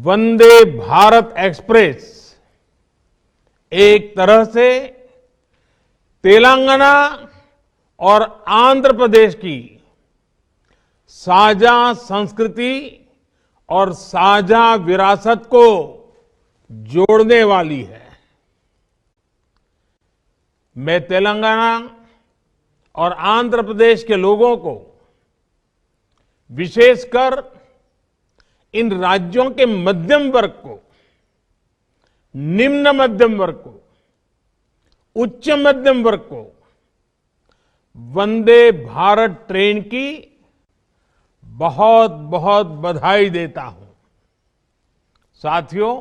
Vande Bharat express एक तरह से तेलंगाना और आंध्र प्रदेश की साझा संस्कृति और साझा विरासत को जोड़ने वाली है। मैं तेलंगाना और आंध्र प्रदेश के लोगों को, विशेषकर इन राज्यों के मध्यम वर्ग को, निम्न मध्यम वर्ग को, उच्च मध्यम वर्ग को वंदे भारत ट्रेन की बहुत बहुत बधाई देता हूं। साथियों,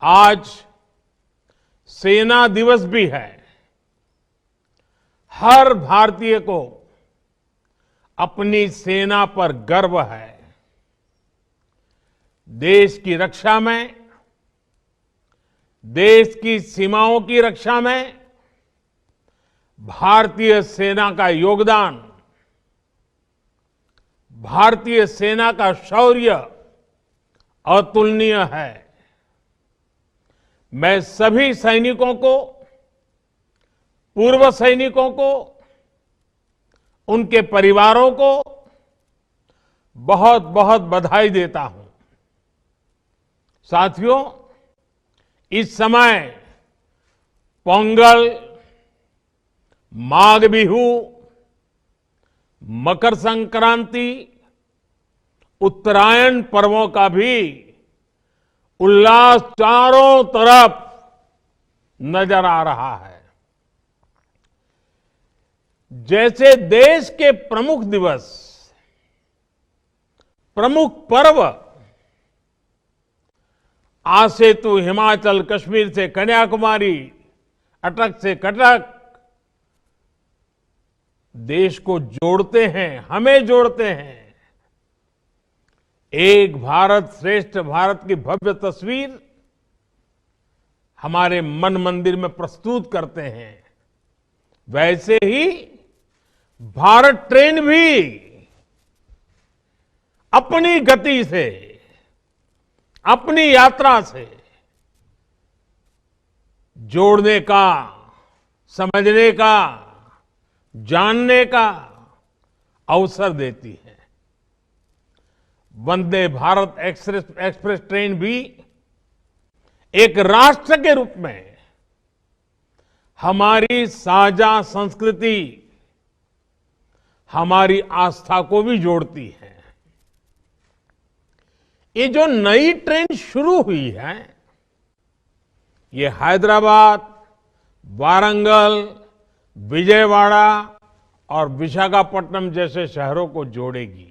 आज सेना दिवस भी है। हर भारतीय को अपनी सेना पर गर्व है। देश की रक्षा में, देश की सीमाओं की रक्षा में भारतीय सेना का योगदान, भारतीय सेना का शौर्य अतुलनीय है। मैं सभी सैनिकों को, पूर्व सैनिकों को, उनके परिवारों को बहुत बहुत बधाई देता हूं। साथियों, इस समय पोंगल, माघ बिहू, मकर संक्रांति, उत्तरायण पर्वों का भी उल्लास चारों तरफ नजर आ रहा है। जैसे देश के प्रमुख दिवस, प्रमुख पर्व आज से तो हिमाचल, कश्मीर से कन्याकुमारी, अटक से कटक देश को जोड़ते हैं, हमें जोड़ते हैं। एक भारत श्रेष्ठ भारत की भव्य तस्वीर हमारे मन मंदिर में प्रस्तुत करते हैं। वैसे ही भारत ट्रेन भी अपनी गति से, अपनी यात्रा से जोड़ने का, समझने का, जानने का अवसर देती है। वंदे भारत एक्सप्रेस ट्रेन भी एक राष्ट्र के रूप में हमारी साझा संस्कृति, हमारी आस्था को भी जोड़ती है। ये जो नई ट्रेन शुरू हुई है, ये हैदराबाद, वारंगल, विजयवाड़ा और विशाखापट्टनम जैसे शहरों को जोड़ेगी।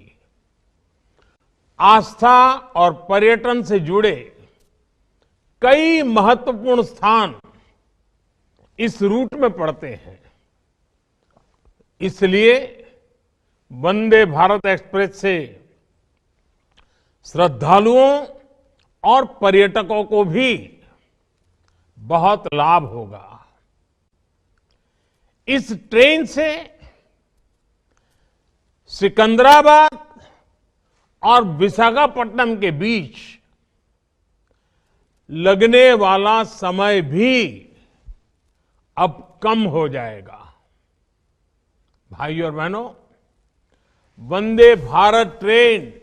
आस्था और पर्यटन से जुड़े कई महत्वपूर्ण स्थान इस रूट में पड़ते हैं। इसलिए वंदे भारत एक्सप्रेस से श्रद्धालुओं और पर्यटकों को भी बहुत लाभ होगा। इस ट्रेन से सिकंदराबाद और विशाखापट्टनम के बीच लगने वाला समय भी अब कम हो जाएगा। भाइयों और बहनों, वंदे भारत ट्रेन,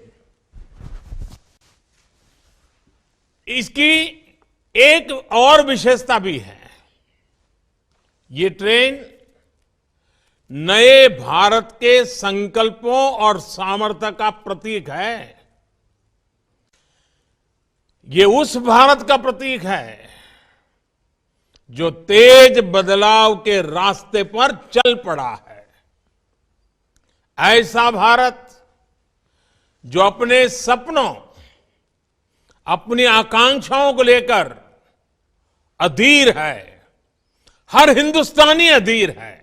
इसकी एक और विशेषता भी है। ये ट्रेन नए भारत के संकल्पों और सामर्थ्य का प्रतीक है। ये उस भारत का प्रतीक है जो तेज बदलाव के रास्ते पर चल पड़ा है। ऐसा भारत जो अपने सपनों, अपनी आकांक्षाओं को लेकर अधीर है। हर हिंदुस्तानी अधीर है।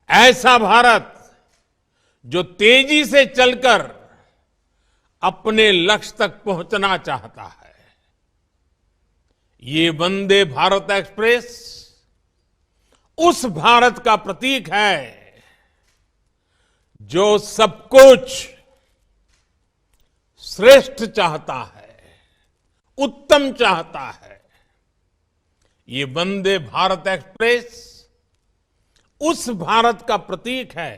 ऐसा भारत जो तेजी से चलकर अपने लक्ष्य तक पहुंचना चाहता है। ये वंदे भारत एक्सप्रेस उस भारत का प्रतीक है जो सब कुछ श्रेष्ठ चाहता है, उत्तम चाहता है। ये वंदे भारत एक्सप्रेस उस भारत का प्रतीक है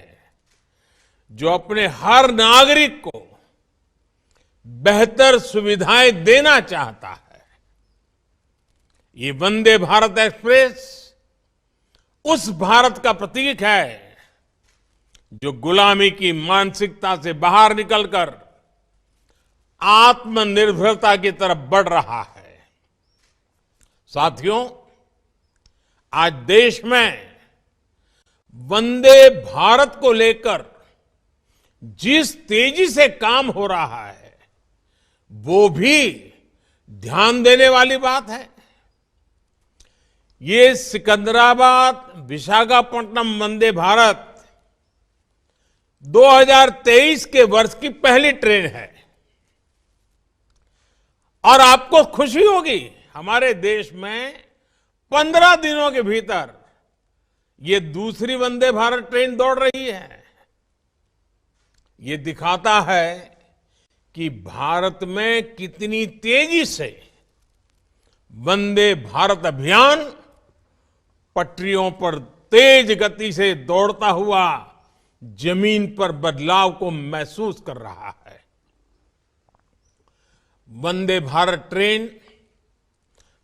जो अपने हर नागरिक को बेहतर सुविधाएं देना चाहता है। ये वंदे भारत एक्सप्रेस उस भारत का प्रतीक है जो गुलामी की मानसिकता से बाहर निकलकर आत्मनिर्भरता की तरफ बढ़ रहा है। साथियों, आज देश में वंदे भारत को लेकर जिस तेजी से काम हो रहा है वो भी ध्यान देने वाली बात है। ये सिकंदराबाद विशाखापट्टनम वंदे भारत 2023 के वर्ष की पहली ट्रेन है और आपको खुशी होगी, हमारे देश में 15 दिनों के भीतर ये दूसरी वंदे भारत ट्रेन दौड़ रही है। ये दिखाता है कि भारत में कितनी तेजी से वंदे भारत अभियान पटरियों पर तेज गति से दौड़ता हुआ जमीन पर बदलाव को महसूस कर रहा है। वंदे भारत ट्रेन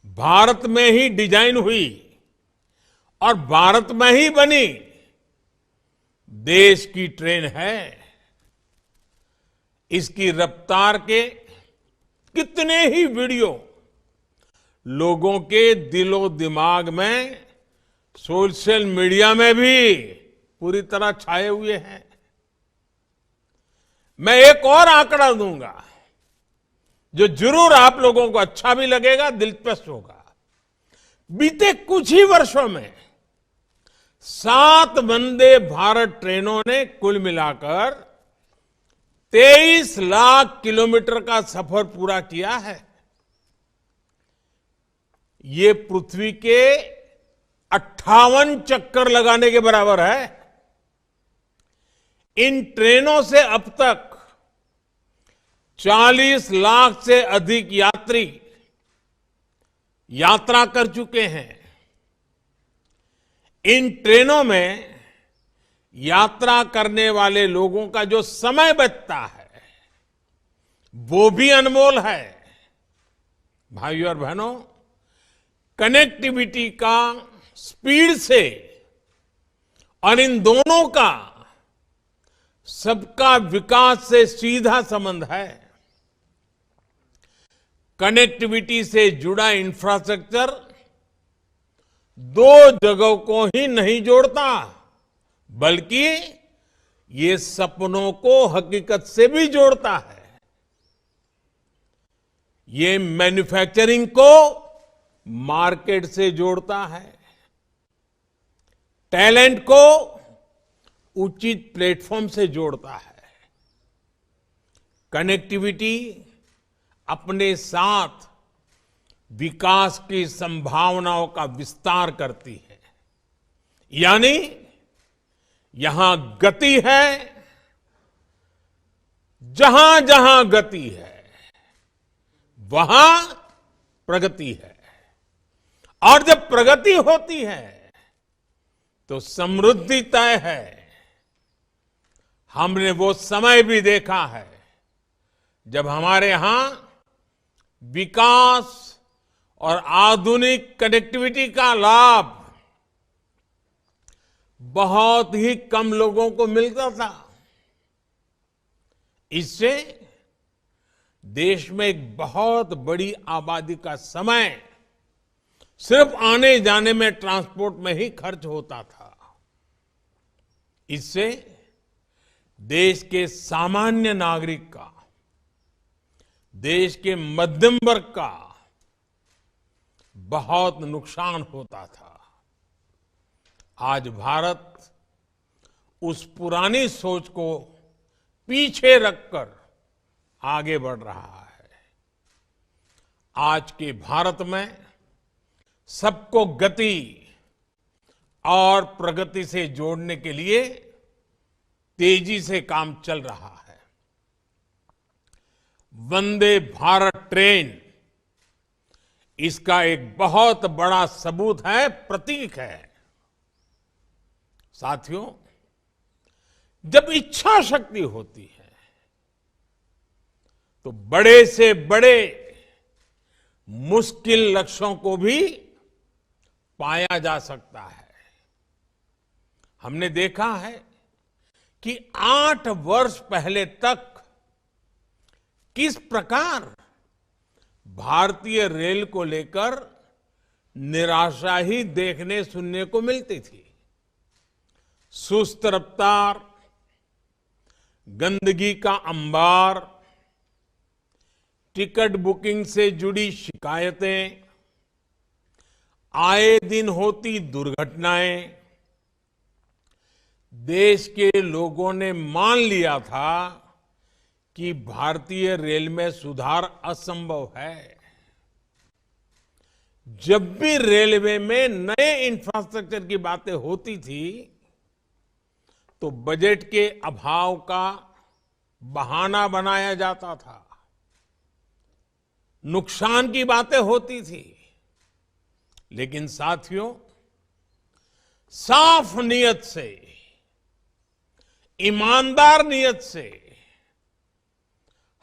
भारत में ही डिजाइन हुई और भारत में ही बनी देश की ट्रेन है। इसकी रफ्तार के कितने ही वीडियो लोगों के दिलो दिमाग में, सोशल मीडिया में भी पूरी तरह छाए हुए हैं। मैं एक और आंकड़ा दूंगा जो जरूर आप लोगों को अच्छा भी लगेगा, दिलचस्प होगा। बीते कुछ ही वर्षों में 7 वंदे भारत ट्रेनों ने कुल मिलाकर 23 लाख किलोमीटर का सफर पूरा किया है। ये पृथ्वी के 58 चक्कर लगाने के बराबर है। इन ट्रेनों से अब तक 40 लाख से अधिक यात्री यात्रा कर चुके हैं। इन ट्रेनों में यात्रा करने वाले लोगों का जो समय बचता है वो भी अनमोल है। भाइयों और बहनों, कनेक्टिविटी का स्पीड से और इन दोनों का सबका विकास से सीधा संबंध है। कनेक्टिविटी से जुड़ा इंफ्रास्ट्रक्चर 2 जगहों को ही नहीं जोड़ता, बल्कि ये सपनों को हकीकत से भी जोड़ता है। ये मैन्युफैक्चरिंग को मार्केट से जोड़ता है, टैलेंट को उचित प्लेटफॉर्म से जोड़ता है। कनेक्टिविटी अपने साथ विकास की संभावनाओं का विस्तार करती है। यानी यहां गति है, जहां जहां गति है वहां प्रगति है, और जब प्रगति होती है तो समृद्धि तय है। हमने वो समय भी देखा है जब हमारे यहां विकास और आधुनिक कनेक्टिविटी का लाभ बहुत ही कम लोगों को मिलता था। इससे देश में एक बहुत बड़ी आबादी का समय सिर्फ आने जाने में, ट्रांसपोर्ट में ही खर्च होता था। इससे देश के सामान्य नागरिक का, देश के मध्यम वर्ग का बहुत नुकसान होता था। आज भारत उस पुरानी सोच को पीछे रखकर आगे बढ़ रहा है। आज के भारत में सबको गति और प्रगति से जोड़ने के लिए तेजी से काम चल रहा है। वंदे भारत ट्रेन इसका एक बहुत बड़ा सबूत है, प्रतीक है। साथियों, जब इच्छा शक्ति होती है तो बड़े से बड़े मुश्किल लक्ष्यों को भी पाया जा सकता है। हमने देखा है कि 8 वर्ष पहले तक किस प्रकार भारतीय रेल को लेकर निराशा ही देखने सुनने को मिलती थी। सुस्त रफ्तार, गंदगी का अंबार, टिकट बुकिंग से जुड़ी शिकायतें, आए दिन होती दुर्घटनाएं, देश के लोगों ने मान लिया था कि भारतीय रेल में सुधार असंभव है। जब भी रेलवे में नए इंफ्रास्ट्रक्चर की बातें होती थी तो बजट के अभाव का बहाना बनाया जाता था, नुकसान की बातें होती थी। लेकिन साथियों, साफ नीयत से, ईमानदार नीयत से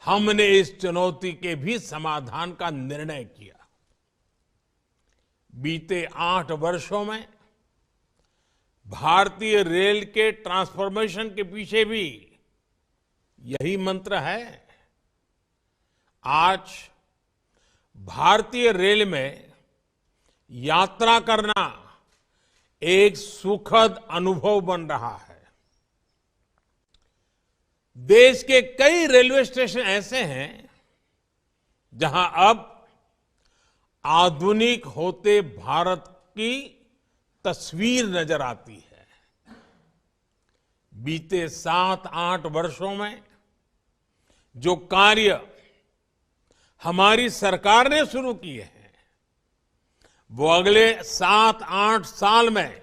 हमने इस चुनौती के भी समाधान का निर्णय किया। बीते 8 वर्षों में भारतीय रेल के ट्रांसफॉर्मेशन के पीछे भी यही मंत्र है। आज भारतीय रेल में यात्रा करना एक सुखद अनुभव बन रहा है। देश के कई रेलवे स्टेशन ऐसे हैं जहां अब आधुनिक होते भारत की तस्वीर नजर आती है। बीते 7-8 वर्षों में जो कार्य हमारी सरकार ने शुरू किए हैं, वो अगले 7-8 साल में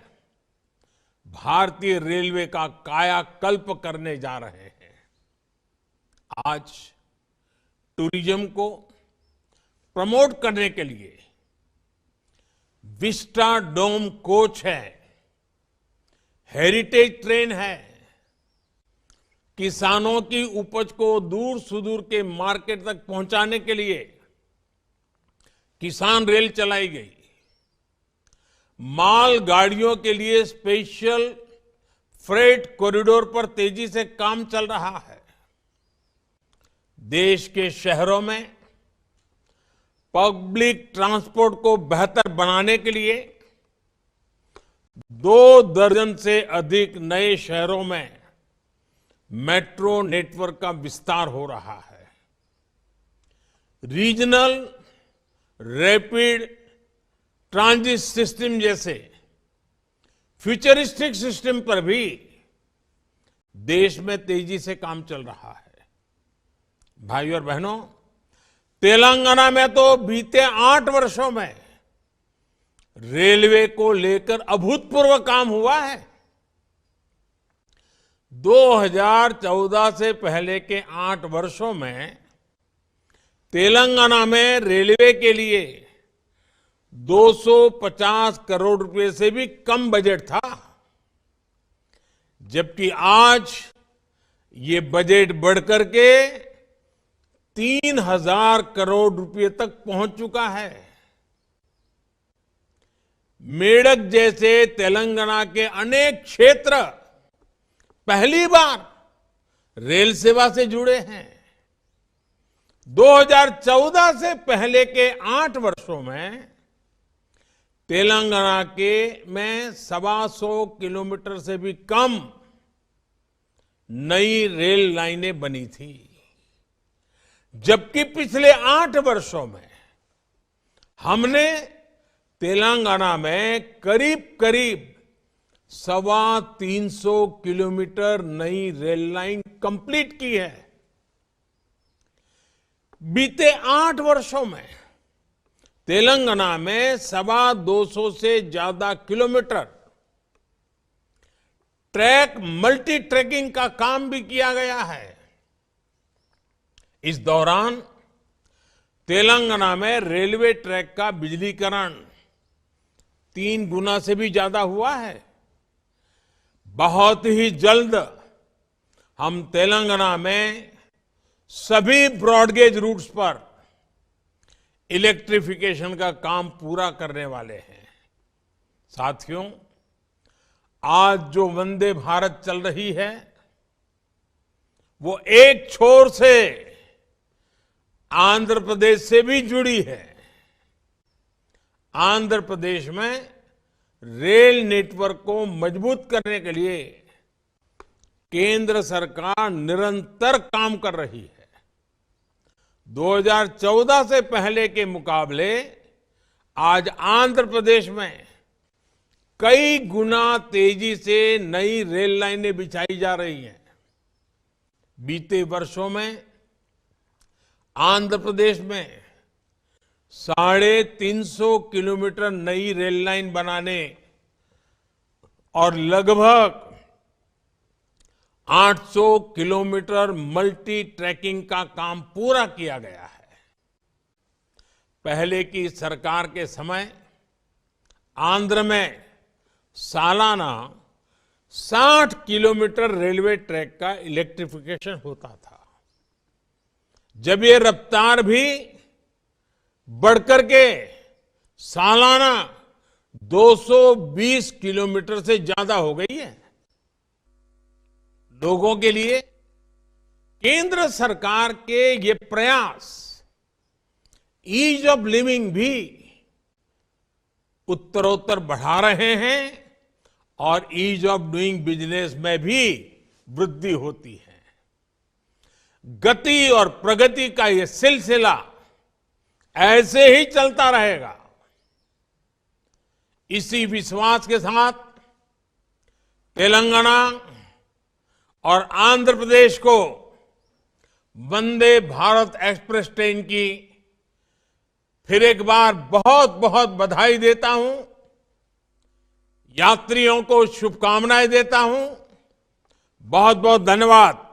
भारतीय रेलवे का कायाकल्प करने जा रहे हैं। आज टूरिज्म को प्रमोट करने के लिए विस्टा डोम कोच है, हेरिटेज ट्रेन है, किसानों की उपज को दूर सुदूर के मार्केट तक पहुंचाने के लिए किसान रेल चलाई गई, माल गाड़ियों के लिए स्पेशल फ्रेट कॉरिडोर पर तेजी से काम चल रहा है। देश के शहरों में पब्लिक ट्रांसपोर्ट को बेहतर बनाने के लिए 2 दर्जन से अधिक नए शहरों में मेट्रो नेटवर्क का विस्तार हो रहा है। रीजनल रैपिड ट्रांजिट सिस्टम जैसे फ्यूचरिस्टिक सिस्टम पर भी देश में तेजी से काम चल रहा है। भाइयों और बहनों, तेलंगाना में तो बीते 8 वर्षों में रेलवे को लेकर अभूतपूर्व काम हुआ है। 2014 से पहले के 8 वर्षों में तेलंगाना में रेलवे के लिए 250 करोड़ रुपए से भी कम बजट था, जबकि आज ये बजट बढ़कर के 3000 करोड़ रुपए तक पहुंच चुका है। मेडक जैसे तेलंगाना के अनेक क्षेत्र पहली बार रेल सेवा से जुड़े हैं। 2014 से पहले के 8 वर्षों में तेलंगाना के में 125 किलोमीटर से भी कम नई रेल लाइनें बनी थी, जबकि पिछले 8 वर्षों में हमने तेलंगाना में करीब 325 किलोमीटर नई रेल लाइन कंप्लीट की है। बीते 8 वर्षों में तेलंगाना में 225 से ज्यादा किलोमीटर ट्रैक मल्टी ट्रैकिंग का काम भी किया गया है। इस दौरान तेलंगाना में रेलवे ट्रैक का बिजलीकरण 3 गुना से भी ज्यादा हुआ है। बहुत ही जल्द हम तेलंगाना में सभी ब्रॉडगेज रूट्स पर इलेक्ट्रिफिकेशन का काम पूरा करने वाले हैं। साथियों, आज जो वंदे भारत चल रही है वो एक छोर से आंध्र प्रदेश से भी जुड़ी है। आंध्र प्रदेश में रेल नेटवर्क को मजबूत करने के लिए केंद्र सरकार निरंतर काम कर रही है। 2014 से पहले के मुकाबले आज आंध्र प्रदेश में कई गुना तेजी से नई रेल लाइनें बिछाई जा रही हैं। बीते वर्षों में आंध्र प्रदेश में 350 किलोमीटर नई रेल लाइन बनाने और लगभग 800 किलोमीटर मल्टी ट्रैकिंग का काम पूरा किया गया है। पहले की सरकार के समय आंध्र में सालाना 60 किलोमीटर रेलवे ट्रैक का इलेक्ट्रिफिकेशन होता था। जब ये रफ्तार भी बढ़कर के सालाना 220 किलोमीटर से ज्यादा हो गई है। लोगों के लिए केंद्र सरकार के ये प्रयास ईज ऑफ लिविंग भी उत्तरोत्तर बढ़ा रहे हैं और ईज ऑफ डूइंग बिजनेस में भी वृद्धि होती है। गति और प्रगति का ये सिलसिला ऐसे ही चलता रहेगा। इसी विश्वास के साथ तेलंगाना और आंध्र प्रदेश को वंदे भारत एक्सप्रेस ट्रेन की फिर एक बार बहुत बहुत बधाई देता हूं। यात्रियों को शुभकामनाएं देता हूं। बहुत बहुत धन्यवाद।